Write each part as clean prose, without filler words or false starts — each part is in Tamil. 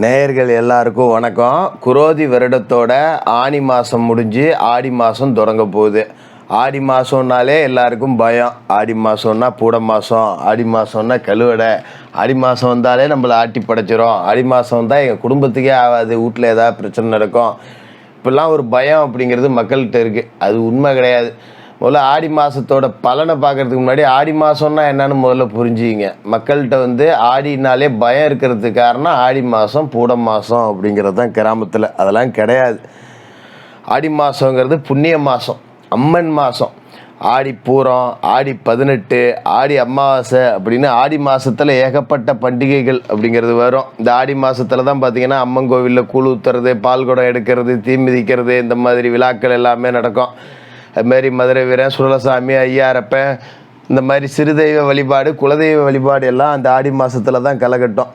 நேயர்கள் எல்லாருக்கும் வணக்கம். குரோதி வருடத்தோட ஆனி மாதம் முடிஞ்சு ஆடி மாதம் தொடங்க போகுது. ஆடி மாதம்னாலே எல்லாருக்கும் பயம். ஆடி மாதம்னா பூட மாதம், ஆடி மாதம்னா கழுவடை, ஆடி மாதம் வந்தாலே நம்மளை ஆட்டி படைச்சிரும், ஆடி மாதம் வந்தால் எங்கள் குடும்பத்துக்கே ஆகாது, வீட்டில் ஏதாவது பிரச்சனை நடக்கும், இப்படிலாம் ஒரு பயம் அப்படிங்கிறது மக்கள்கிட்ட இருக்குது. அது உண்மை கிடையாது. முதல்ல ஆடி மாதத்தோட பலனை பார்க்குறதுக்கு முன்னாடி ஆடி மாதம்னா என்னன்னு முதல்ல புரிஞ்சுக்கிங்க. மக்கள்கிட்ட ஆடினாலே பயம் இருக்கிறதுக்கு காரணம் ஆடி மாதம் பூட மாதம் அப்படிங்கிறது தான் கிராமத்தில். அதெல்லாம் கிடையாது. ஆடி மாதங்கிறது புண்ணிய மாதம், அம்மன் மாதம். ஆடி பூரம், ஆடி 18, ஆடி அமாவாசை அப்படின்னு ஆடி மாதத்தில் ஏகப்பட்ட பண்டிகைகள் அப்படிங்கிறது வரும். இந்த ஆடி மாதத்தில் தான் பார்த்திங்கன்னா அம்மன் கோவிலில் கூழ் ஊற்றுறது, பால் குடம் எடுக்கிறது, தீ மிதிக்கிறது, இந்த மாதிரி விழாக்கள் எல்லாமே நடக்கும். அதுமாரி மதுரை வீரன், சுடலசாமி, ஐயாரப்பன், இந்த மாதிரி சிறுதெய்வ வழிபாடு, குலதெய்வ வழிபாடு எல்லாம் அந்த ஆடி மாதத்தில் தான் களைகட்டும்.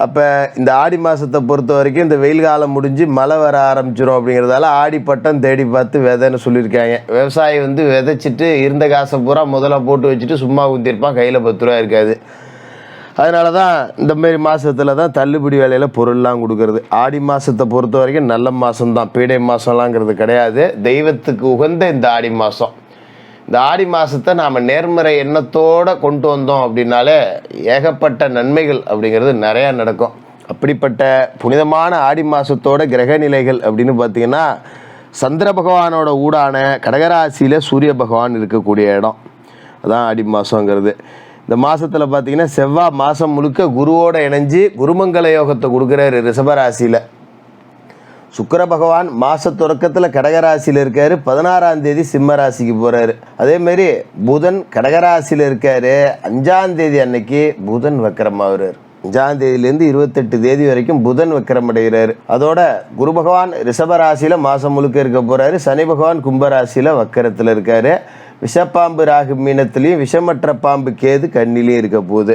அப்போ இந்த ஆடி மாதத்தை பொறுத்த வரைக்கும் இந்த வெயில் காலம் முடிஞ்சு மழை வர ஆரம்பிச்சிடும். அப்படிங்கிறதால ஆடி பட்டம் தேடி பார்த்து விதைன்னு சொல்லியிருக்காங்க. விவசாயி விதைச்சிட்டு இருந்த காசை பூரா முதல்ல போட்டு வச்சுட்டு சும்மா ஊற்றிருப்பான், கையில் 10 ரூபா இருக்காது. அதனால தான் இந்தமாரி மாதத்தில் தான் தள்ளுபடி வேலையில் பொருள்லாம் கொடுக்கறது. ஆடி மாதத்தை பொறுத்த வரைக்கும் நல்ல மாதம்தான், பீடை மாதம்லாங்கிறது கிடையாது. தெய்வத்துக்கு உகந்த இந்த ஆடி மாதம். இந்த ஆடி மாதத்தை நாம் நேர்மறை எண்ணத்தோடு கொண்டு வந்தோம் அப்படின்னாலே ஏகப்பட்ட நன்மைகள் அப்படிங்கிறது நிறையா நடக்கும். அப்படிப்பட்ட புனிதமான ஆடி மாதத்தோட கிரக நிலைகள் அப்படின்னு பார்த்திங்கன்னா, சந்திர பகவானோட ஊடான கடகராசியில் சூரிய பகவான் இருக்கக்கூடிய இடம் அதான் ஆடி மாதங்கிறது. இந்த மாதத்தில் பார்த்திங்கன்னா செவ்வாய் மாதம் முழுக்க குருவோடு இணைஞ்சு குருமங்கல யோகத்தை கொடுக்குறாரு ரிஷபராசியில். சுக்கிர பகவான் மாத தொடக்கத்தில் கடகராசியில் இருக்கார், 16ஆம் தேதி சிம்ம ராசிக்கு போகிறாரு. அதேமாரி புதன் கடகராசியில் இருக்கார், 5ஆம் தேதி அன்னைக்கு புதன் வக்கரமாகிறார். 5ஆம் தேதியிலேருந்து 28 தேதி வரைக்கும் புதன் வக்கரமடைகிறார். அதோட குரு பகவான் ரிஷபராசியில் மாதம் முழுக்க இருக்க போகிறாரு. சனி பகவான் கும்பராசியில் வக்கரத்தில் இருக்கார். விஷப்பாம்பு ராகு மீனத்துலேயும், விஷமற்ற பாம்பு கேது கண்ணிலையும் இருக்க போகுது.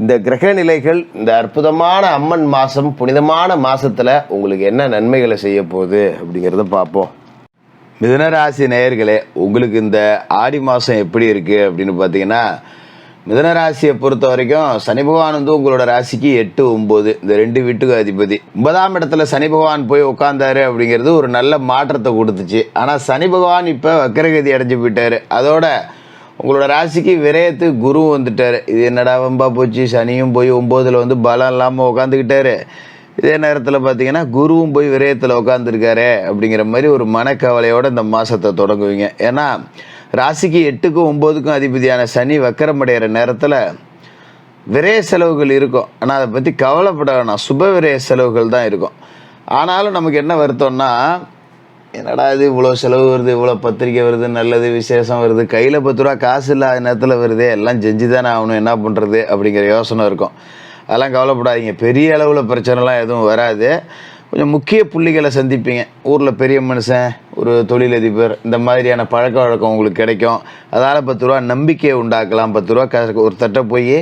இந்த கிரக நிலைகள் இந்த அற்புதமான அம்மன் மாதம், புனிதமான மாதத்தில் உங்களுக்கு என்ன நன்மைகளை செய்ய போகுது அப்படிங்கிறத பார்ப்போம். மிதுனராசி நேயர்களே, உங்களுக்கு இந்த ஆடி மாதம் எப்படி இருக்குது அப்படின்னு பார்த்தீங்கன்னா, மிதுனராசியை பொறுத்த வரைக்கும் சனி பகவான் உங்களோட ராசிக்கு 8, 9 இந்த 2 வீட்டுக்கு அதிபதி. 9ஆம் இடத்துல சனி பகவான் போய் உட்காந்தாரு அப்படிங்கிறது ஒரு நல்ல மாற்றத்தை கொடுத்துச்சு. ஆனால் சனி பகவான் இப்போ வக்கரகதி அடைஞ்சு போயிட்டார். அதோட உங்களோட ராசிக்கு விரயத்துக்கு குரு வந்துட்டார். இது என்னடா வம்பா போச்சு, சனியும் போய் 9ல் பலம் இல்லாமல் உட்காந்துக்கிட்டாரு, இதே நேரத்தில் பார்த்தீங்கன்னா குருவும் போய் விரயத்தில் உட்காந்துருக்காரு அப்படிங்கிற மாதிரி ஒரு மனக்கவலையோடு இந்த மாதத்தை தொடங்குவீங்க. ஏன்னா ராசிக்கு 8க்கும் 9க்கும் அதிபதியான சனி வக்கரமடைகிற நேரத்தில் விரய செலவுகள் இருக்கும். ஆனால் அதை பற்றி கவலைப்பட வேணாம், சுப விரய செலவுகள் தான் இருக்கும். ஆனாலும் நமக்கு என்ன வருத்தம்னா, என்னடா இது இவ்வளோ செலவு வருது, இவ்வளோ பத்திரிக்கை வருது, நல்லது விசேஷம் வருது, கையில் 10 ரூபா காசு இல்லாத நேரத்தில் வருது, எல்லாம் செஞ்சு தானே ஆகணும், என்ன பண்ணுறது அப்படிங்கிற யோசனை இருக்கும். அதெல்லாம் கவலைப்படாதீங்க, பெரிய அளவில் பிரச்சனைலாம் எதுவும் வராது. கொஞ்சம் முக்கிய புள்ளிகளை சந்திப்பீங்க. ஊரில் பெரிய மனுஷன், ஒரு தொழிலதிபர், இந்த மாதிரியான பழக்க வழக்கம் உங்களுக்கு கிடைக்கும். அதால் 10 ரூபா நம்பிக்கையை உண்டாக்கலாம். 10 ரூபா ஒருத்தட்ட போய்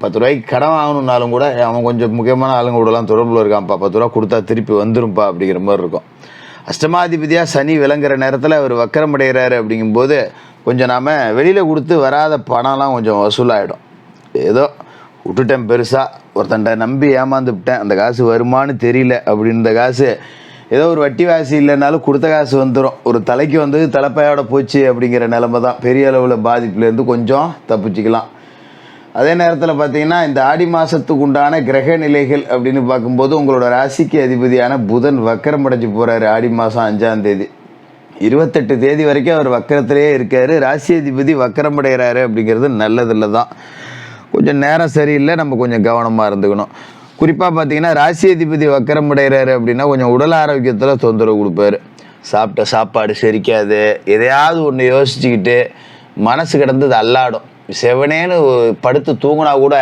10 ரூபாய்க்கு கடன் வாங்கணுன்னாலும் கூட அவன் கொஞ்சம் முக்கியமான ஆளுங்க கூடலாம் தொடர்பில் இருக்கான்ப்பா, 10 ரூபா கொடுத்தா திருப்பி வந்துரும்ப்பா அப்படிங்கிற மாதிரி இருக்கும். அஷ்டமாதிபதியாக சனி விளங்குற நேரத்தில் அவர் வக்கரமடைகிறாரு. அப்படிங்கும்போது கொஞ்சம் நாம் வெளியில் கொடுத்து வராத பணம்லாம் கொஞ்சம் வசூலாகிடும். ஏதோ விட்டுட்டேன், பெருசாக ஒருத்தன்ட்ட நம்பி ஏமாந்துவிட்டேன், அந்த காசு வருமானு தெரியல அப்படின்ற காசு ஏதோ ஒரு வட்டி வாசி இல்லைனாலும் கொடுத்த காசு வந்துடும். ஒரு தலைக்கு தலைப்பையோட போச்சு அப்படிங்கிற நிலைமை தான். பெரிய அளவில் பாதிப்புலேருந்து கொஞ்சம் தப்பிச்சிக்கலாம். அதே நேரத்தில் பார்த்தீங்கன்னா இந்த ஆடி மாதத்துக்கு உண்டான கிரக நிலைகள் அப்படின்னு பார்க்கும்போது உங்களோட ராசிக்கு அதிபதியான புதன் வக்கரம் அடைஞ்சு போகிறாரு. ஆடி மாதம் 5ஆம் தேதி 28 தேதி வரைக்கும் அவர் வக்கரத்திலே இருக்கார். ராசி அதிபதி வக்கரம் அடைகிறாரு அப்படிங்கிறது நல்லதில்லை தான். கொஞ்சம் நேரம் சரியில்லை, நம்ம கொஞ்சம் கவனமாக இருந்துக்கணும். குறிப்பாக பார்த்தீங்கன்னா ராசி அதிபதி வக்கரம் அடைகிறாரு அப்படின்னா கொஞ்சம் உடல் ஆரோக்கியத்தில் தொந்தரவு கொடுப்பாரு. சாப்பிட்ட சாப்பாடு செரிக்காது, எதையாவது ஒன்று யோசிச்சுக்கிட்டு மனசு கிடந்து அல்லாடும். செவனேன்னு படுத்து தூங்கினா கூட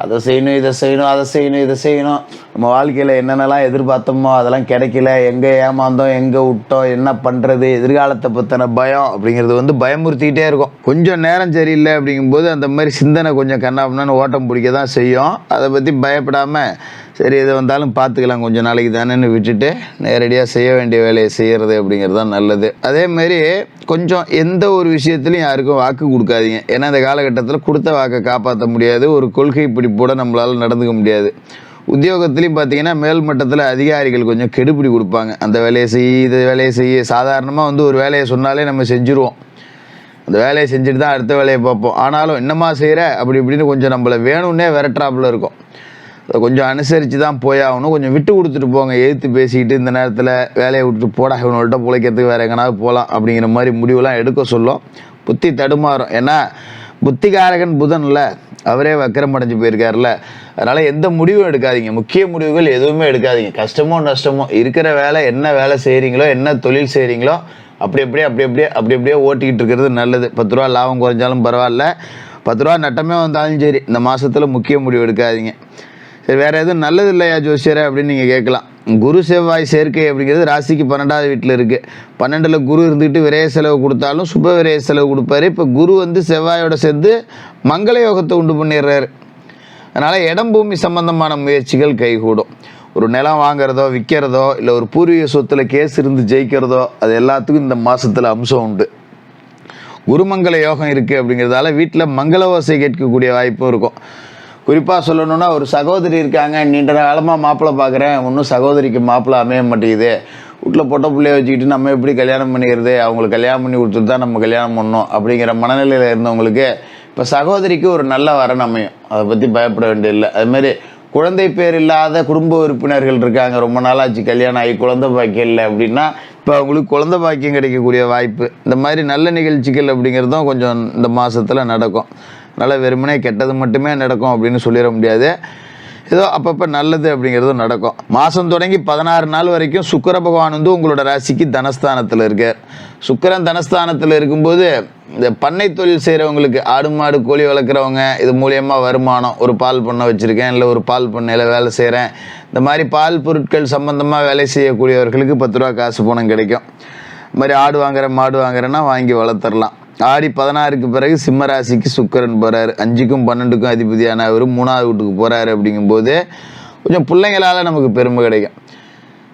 அதை செய்யணும், இதை செய்யணும், அதை செய்யணும், இதை செய்யணும், நம்ம வாழ்க்கையில் என்னென்னலாம் எதிர்பார்த்தோமோ அதெல்லாம் கிடைக்கல, எங்கே ஏமாந்தோம், எங்கே விட்டோம், என்ன பண்ணுறது, எதிர்காலத்தை பற்றின பயம் அப்படிங்கிறது பயமுறுத்திக்கிட்டே இருக்கும். கொஞ்சம் நேரம் சரியில்லை அப்படிங்கும்போது அந்த மாதிரி சிந்தனை கொஞ்சம் கண்ணாப்புனான்னு ஓட்டம் பிடிக்க தான் செய்யும். அதை பற்றி பயப்படாமல் சரி எது வந்தாலும் பார்த்துக்கலாம், கொஞ்சம் நாளைக்கு தானேன்னு விட்டுட்டு நேரடியாக செய்ய வேண்டிய வேலையை செய்கிறது அப்படிங்கிறது தான் நல்லது. அதேமாரி கொஞ்சம் எந்த ஒரு விஷயத்துலையும் யாருக்கும் வாக்கு கொடுக்காதீங்க. ஏன்னா இந்த காலகட்டத்தில் கொடுத்த வாக்கை காப்பாற்ற முடியாது, ஒரு கொள்கை பிடிப்போட நம்மளால் நடந்துக்க முடியாது. உத்தியோகத்துலேயும் பார்த்தீங்கன்னா மேல் மட்டத்தில் அதிகாரிகள் கொஞ்சம் கெடுபிடி கொடுப்பாங்க. அந்த வேலையை செய், இது வேலையை செய்ய. சாதாரணமாக வந்து ஒரு வேலையை சொன்னாலே நம்ம செஞ்சுருவோம். அந்த வேலையை செஞ்சுட்டு தான் அடுத்த வேலையை பார்ப்போம். ஆனாலும் என்னம்மா செய்கிற அப்படி இப்படின்னு கொஞ்சம் நம்மளை வேணும்னே விரட்டுறாப்புல இருக்கும். அதை கொஞ்சம் அனுசரித்து தான் போயாகணும். கொஞ்சம் விட்டு கொடுத்துட்டு போங்க. எதிர்த்து பேசிக்கிட்டு இந்த நேரத்தில் வேலையை விட்டுட்டு போடா, இவனோட பிழைக்கிறதுக்கு வேறு எங்கனாவது போகலாம் அப்படிங்கிற மாதிரி முடிவுலாம் எடுக்க சொல்லும். புத்தி தடுமாறும். ஏன்னா புத்திகாரகன் புதன்ல, அவரே வக்கரம் அடைஞ்சு போயிருக்காருல. அதனால் எந்த முடிவும் எடுக்காதீங்க. முக்கிய முடிவுகள் எதுவுமே எடுக்காதீங்க. கஷ்டமோ நஷ்டமோ இருக்கிற வேலை, என்ன வேலை செய்கிறீங்களோ, என்ன தொழில் செய்கிறீங்களோ அப்படியே ஓட்டிக்கிட்டு இருக்கிறது நல்லது. 10 ரூபா லாபம் குறைஞ்சாலும் பரவாயில்ல, 10 ரூபா நட்டமே வந்தாலும் சரி, இந்த மாதத்தில் முக்கிய முடிவு எடுக்காதீங்க. சரி, வேறு எதுவும் நல்லது இல்லையா ஜோசியரை அப்படின்னு நீங்கள் கேட்கலாம். குரு செவ்வாய் சேர்க்கை அப்படிங்கிறது ராசிக்கு 12வது வீட்டில் இருக்குது. 12ல் குரு இருந்துக்கிட்டு விரைய செலவு கொடுத்தாலும் சுப விரைய செலவு கொடுப்பாரு. இப்போ குரு வந்து செவ்வாயோட சேர்ந்து மங்கள யோகத்தை உண்டு பண்ணிடுறாரு. அதனால் இடம் பூமி சம்பந்தமான முயற்சிகள் கைகூடும். ஒரு நிலம் வாங்கிறதோ விற்கிறதோ, இல்லை ஒரு பூர்வீக சொத்தில் கேஸ் இருந்து ஜெயிக்கிறதோ, அது எல்லாத்துக்கும் இந்த மாதத்தில் அம்சம் உண்டு. குருமங்கள யோகம் இருக்குது அப்படிங்கிறதால வீட்டில் மங்கள ஓசை கேட்கக்கூடிய வாய்ப்பும் இருக்கும். குறிப்பாக சொல்லணுன்னா, ஒரு சகோதரி இருக்காங்க, நீண்ட காலமாக மாப்பிள்ளை பார்க்குறேன், இன்னும் சகோதரிக்கு மாப்பிள்ளை அமைய மாட்டேங்குது, வீட்டில் பொட்டை பிள்ளைய வச்சுக்கிட்டு நம்ம எப்படி கல்யாணம் பண்ணிக்கிறது, அவங்களுக்கு கல்யாணம் பண்ணி கொடுத்துட்டு தான் நம்ம கல்யாணம் பண்ணணும் அப்படிங்கிற மனநிலையில் இருந்தவங்களுக்கு இப்போ சகோதரிக்கு ஒரு நல்ல வரன் அமையும். அதை பற்றி பயப்பட வேண்டியதில்லை. அதுமாரி குழந்தை பேர் இல்லாத குடும்ப உறுப்பினர்கள் இருக்காங்க, ரொம்ப நாளாச்சு கல்யாணம் ஆகி குழந்தை பாக்கியம் இல்லை அப்படின்னா இப்போ அவங்களுக்கு குழந்தை பாக்கியம் கிடைக்கக்கூடிய வாய்ப்பு. இந்த மாதிரி நல்ல நிகழ்ச்சிகள் அப்படிங்கிறதும் கொஞ்சம் இந்த மாதத்தில் நடக்கும். அதனால் வெறுமனே கெட்டது மட்டுமே நடக்கும் அப்படின்னு சொல்லிட முடியாது. ஏதோ அப்பப்போ நல்லது அப்படிங்கிறதும் நடக்கும். மாதம் தொடங்கி 16 நாள் வரைக்கும் சுக்கிர பகவான் வந்து உங்களோட ராசிக்கு தனஸ்தானத்தில் இருக்கார். சுக்கிரன் தனஸ்தானத்தில் இருக்கும்போது இந்த பண்ணை தொழில் செய்கிறவங்களுக்கு, ஆடு மாடு கோழி வளர்க்குறவங்க, இது மூலியமாக வருமானம், ஒரு பால் பண்ணை வச்சுருக்கேன், இல்லை ஒரு பால் பண்ணையில் வேலை செய்கிறேன், இந்த மாதிரி பால் பொருட்கள் சம்மந்தமாக வேலை செய்யக்கூடியவர்களுக்கு 10 ரூபா காசு பணம் கிடைக்கும். இது மாதிரி ஆடு வாங்குறேன் மாடு வாங்குறேன்னா வாங்கி வளர்த்துடலாம். ஆடி 16க்கு பிறகு சிம்ம ராசிக்கு சுக்கிரன் போகிறாரு. 5க்கும் 12க்கும் அதிபதியான அவர் 3வது வீட்டுக்கு போகிறாரு. அப்படிங்கும்போது கொஞ்சம் பிள்ளைங்களால் நமக்கு பெருமை கிடைக்கும்.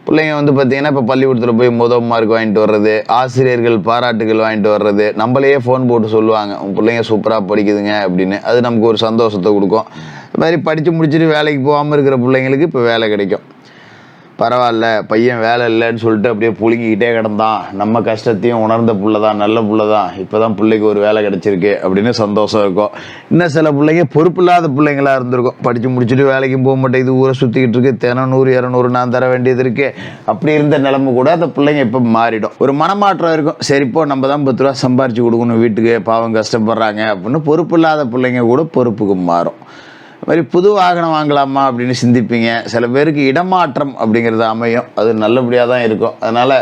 பிள்ளைங்க வந்து பார்த்திங்கன்னா இப்போ பள்ளிக்கூடத்தில் போய் முதல் மார்க் வாங்கிட்டு வர்றது, ஆசிரியர்கள் பாராட்டுகள் வாங்கிட்டு வர்றது, நம்மளையே ஃபோன் போட்டு சொல்லுவாங்க உங்கள் பிள்ளைங்க சூப்பராக படிக்குதுங்க அப்படின்னு. அது நமக்கு ஒரு சந்தோஷத்தை கொடுக்கும். இது மாதிரி படித்து முடிச்சுட்டு வேலைக்கு போகாமல் இருக்கிற பிள்ளைங்களுக்கு இப்போ வேலை கிடைக்கும். பரவாயில்ல, பையன் வேலை இல்லைன்னு சொல்லிட்டு அப்படியே புழுங்கிக்கிட்டே கிடந்தான், நம்ம கஷ்டத்தையும் உணர்ந்த புள்ள தான், நல்ல புள்ள தான், இப்போ தான் பிள்ளைக்கு ஒரு வேலை கிடச்சிருக்கு அப்படின்னு சந்தோஷம் இருக்கும். இன்னும் சில பிள்ளைங்க பொறுப்பு இல்லாத பிள்ளைங்களாக இருந்திருக்கும். படித்து முடிச்சுட்டு வேலைக்கும் போக மாட்டேங்குது, ஊரை சுற்றிக்கிட்டு இருக்கு, தினம் 100 200 நான் தர வேண்டியது இருக்குது. அப்படி இருந்த நிலைமை கூட அந்த பிள்ளைங்க இப்போ மாறிடும். ஒரு மனமாற்றம் இருக்கும். சரிப்போ நம்ம தான் 10 ரூபா சம்பாரித்து கொடுக்கணும் வீட்டுக்கு, பாவம் கஷ்டப்படுறாங்க அப்படின்னு பொறுப்பு இல்லாத பிள்ளைங்க கூட பொறுப்புக்கு மாறும். இது மாதிரி புது வாகனம் வாங்கலாமா அப்படின்னு சிந்திப்பீங்க. சில பேருக்கு இடமாற்றம் அப்படிங்கிறது அமையும். அது நல்லபடியாக தான் இருக்கும். அதனால்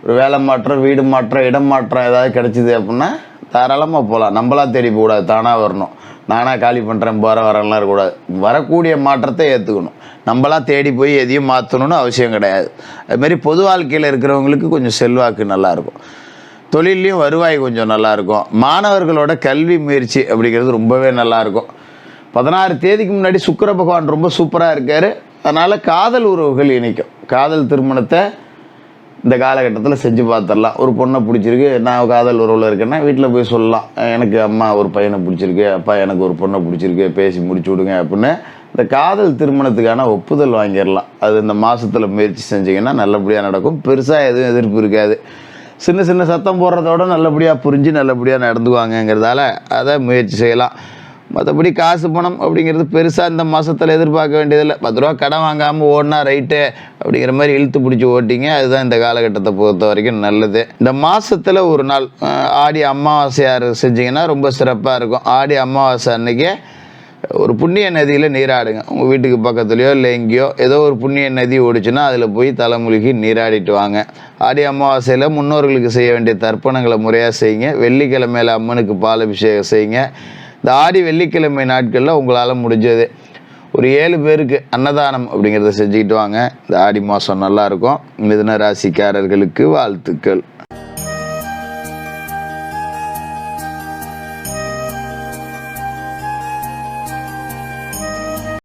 ஒரு வேலை மாற்றம், வீடு மாற்றம், இடம் மாற்றம் ஏதாவது கிடச்சிது அப்படின்னா தாராளமாக போகலாம். நம்மளாக தேடி போகக்கூடாது, தானாக வரணும். நானாக காலி பண்ணுறேன் போகிற வரலாம் இருக்கக்கூடாது. வரக்கூடிய மாற்றத்தை ஏற்றுக்கணும். நம்மளாக தேடி போய் எதையும் மாற்றணும்னு அவசியம் கிடையாது. அதுமாரி பொது வாழ்க்கையில் இருக்கிறவங்களுக்கு கொஞ்சம் செல்வாக்கு நல்லாயிருக்கும். தொழிலையும் வருவாய் கொஞ்சம் நல்லாயிருக்கும். மாணவர்களோட கல்வி முயற்சி அப்படிங்கிறது ரொம்பவே நல்லாயிருக்கும். 16 தேதிக்கு முன்னாடி சுக்கிர பகவான் ரொம்ப சூப்பராக இருக்கார். அதனால் காதல் உறவுகள் இணைக்கும். காதல் திருமணத்தை இந்த காலகட்டத்தில் செஞ்சு பார்த்துடலாம். ஒரு பொண்ணை பிடிச்சிருக்கு, நான் காதல் உறவில் இருக்கேன்னா வீட்டில் போய் சொல்லலாம், எனக்கு அம்மா ஒரு பையனை பிடிச்சிருக்கு, அப்பா எனக்கு ஒரு பொண்ணை பிடிச்சிருக்கு, பேசி முடிச்சு விடுங்க அப்படின்னு இந்த காதல் திருமணத்துக்கான ஒப்புதல் வாங்கிடலாம். அது இந்த மாதத்தில் முயற்சி செஞ்சிங்கன்னா நல்லபடியாக நடக்கும். பெருசாக எதுவும் எதிர்ப்பு இருக்காது. சின்ன சின்ன சத்தம் போடுறதோட நல்லபடியாக புரிஞ்சு நல்லபடியாக நடந்துக்குவாங்கங்கிறதால அதை முயற்சி செய்யலாம். மற்றபடி காசு பணம் அப்படிங்கிறது பெருசாக இந்த மாதத்தில் எதிர்பார்க்க வேண்டியதில்லை. 10 ரூபா கடன் வாங்காமல் ஓடினா ரைட்டு அப்படிங்கிற மாதிரி இழுத்து பிடிச்சி ஓட்டிங்க. அதுதான் இந்த காலகட்டத்தை பொறுத்த வரைக்கும் நல்லது. இந்த மாதத்தில் ஒரு நாள் ஆடி அமாவாசையார் செஞ்சிங்கன்னா ரொம்ப சிறப்பாக இருக்கும். ஆடி அமாவாசை அன்றைக்கி ஒரு புண்ணிய நதியில் நீராடுங்க. உங்கள் வீட்டுக்கு பக்கத்துலையோ இல்லை எங்கேயோ ஏதோ ஒரு புண்ணிய நதி ஓடிச்சுன்னா அதில் போய் தலைமுழுகி நீராடிட்டு வாங்க. ஆடி அமாவாசையில் முன்னோர்களுக்கு செய்ய வேண்டிய தர்ப்பணங்களை முறையாக செய்யுங்க. வெள்ளிக்கிழமையில் அம்மனுக்கு பால் அபிஷேகம் செய்யுங்க. இந்த ஆடி வெள்ளிக்கிழமை நாட்களில் உங்களால் முடிஞ்சது ஒரு 7 பேருக்கு அன்னதானம் அப்படிங்கிறத செஞ்சுக்கிட்டு வாங்க. இந்த ஆடி மாதம் நல்லாயிருக்கும். மிதுன ராசிக்காரர்களுக்கு வாழ்த்துக்கள்.